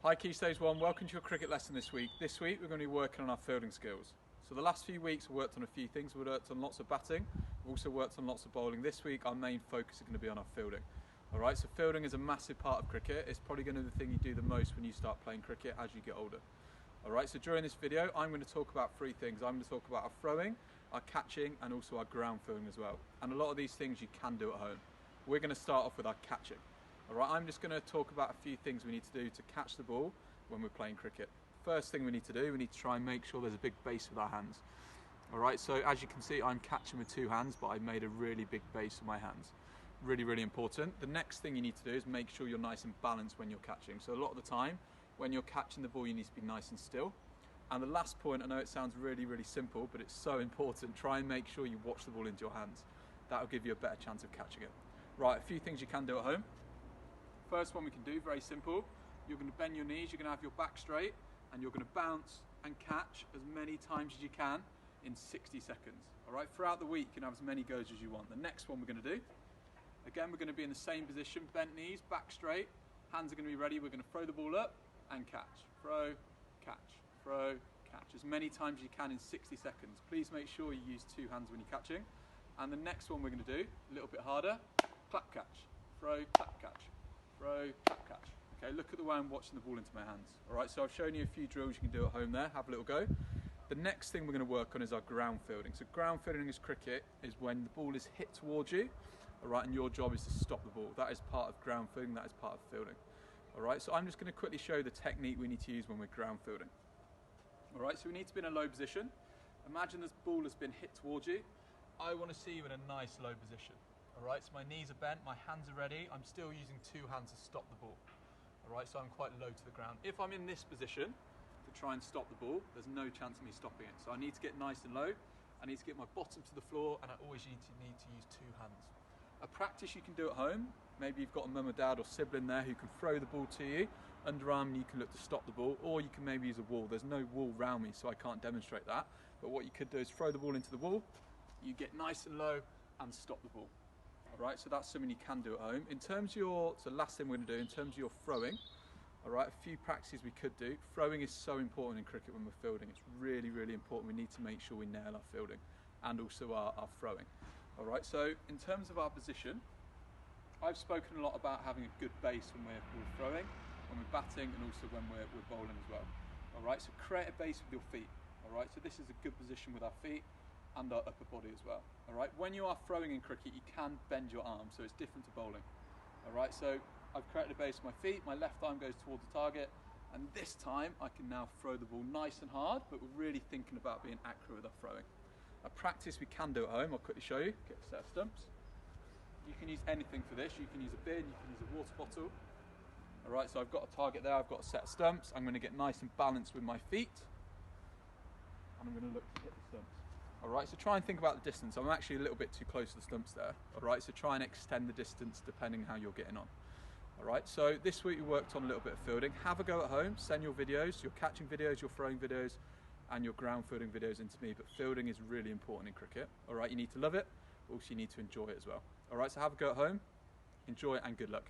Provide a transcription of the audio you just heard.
Hi KS1, welcome to your cricket lesson this week. This week we're going to be working on our fielding skills. So the last few weeks we worked on a few things. We worked on lots of batting, we've also worked on lots of bowling. This week our main focus is going to be on our fielding. Alright, so fielding is a massive part of cricket. It's probably going to be the thing you do the most when you start playing cricket as you get older. Alright, so during this video I'm going to talk about three things. I'm going to talk about our throwing, our catching and also our ground fielding as well. And a lot of these things you can do at home. We're going to start off with our catching. Alright, I'm just going to talk about a few things we need to do to catch the ball when we're playing cricket. First thing we need to do, we need to try and make sure there's a big base with our hands. Alright, so as you can see I'm catching with two hands, but I've made a really big base with my hands. Really, really important. The next thing you need to do is make sure you're nice and balanced when you're catching. So a lot of the time, when you're catching the ball, you need to be nice and still. And the last point, I know it sounds really, really simple, but it's so important. Try and make sure you watch the ball into your hands. That'll give you a better chance of catching it. Right, a few things you can do at home. First one we can do, very simple. You're going to bend your knees, you're going to have your back straight, and you're going to bounce and catch as many times as you can in 60 seconds. All right, throughout the week you can have as many goes as you want. The next one we're going to do, again we're going to be in the same position, bent knees, back straight, hands are going to be ready. We're going to throw the ball up and catch. Throw, catch, throw, catch. As many times as you can in 60 seconds. Please make sure you use two hands when you're catching. And the next one we're going to do, a little bit harder, clap catch, throw, clap catch. Throw, clap, catch. Okay, look at the way I'm watching the ball into my hands. Alright, so I've shown you a few drills you can do at home there. Have a little go. The next thing we're going to work on is our ground fielding. So ground fielding as cricket is when the ball is hit towards you, alright, and your job is to stop the ball. That is part of ground fielding, that is part of fielding. Alright, so I'm just going to quickly show you the technique we need to use when we're ground fielding. Alright, so we need to be in a low position. Imagine this ball has been hit towards you. I want to see you in a nice low position. Alright, so my knees are bent, my hands are ready. I'm still using two hands to stop the ball. Alright, so I'm quite low to the ground. If I'm in this position to try and stop the ball, there's no chance of me stopping it. So I need to get nice and low. I need to get my bottom to the floor, and I always need to use two hands. A practice you can do at home, maybe you've got a mum or dad or sibling there who can throw the ball to you, underarm, and you can look to stop the ball, or you can maybe use a wall. There's no wall around me, so I can't demonstrate that. But what you could do is throw the ball into the wall, you get nice and low, and stop the ball. Alright, so that's something you can do at home. In terms of your, so last thing we're going to do, in terms of your throwing, alright, a few practices we could do. Throwing is so important in cricket when we're fielding. It's really, really important. We need to make sure we nail our fielding and also our throwing. Alright, so in terms of our position, I've spoken a lot about having a good base when we're throwing, when we're batting, and also when we're bowling as well. Alright, so create a base with your feet. Alright, so this is a good position with our feet and our upper body as well. Alright, when you are throwing in cricket, you can bend your arms, so it's different to bowling. Alright, so I've created a base with my feet, my left arm goes towards the target, and this time I can now throw the ball nice and hard, but we're really thinking about being accurate with our throwing. A practice we can do at home, I'll quickly show you. Get a set of stumps. You can use anything for this. You can use a bin, you can use a water bottle. Alright, so I've got a target there, I've got a set of stumps. I'm going to get nice and balanced with my feet, and I'm going to look to hit the stumps. Alright, so try and think about the distance. I'm actually a little bit too close to the stumps there. Alright, so try and extend the distance depending how you're getting on. Alright, so this week we worked on a little bit of fielding. Have a go at home, send your videos, your catching videos, your throwing videos, and your ground fielding videos into me. But fielding is really important in cricket. Alright, you need to love it, but also you need to enjoy it as well. Alright, so have a go at home, enjoy it, and good luck.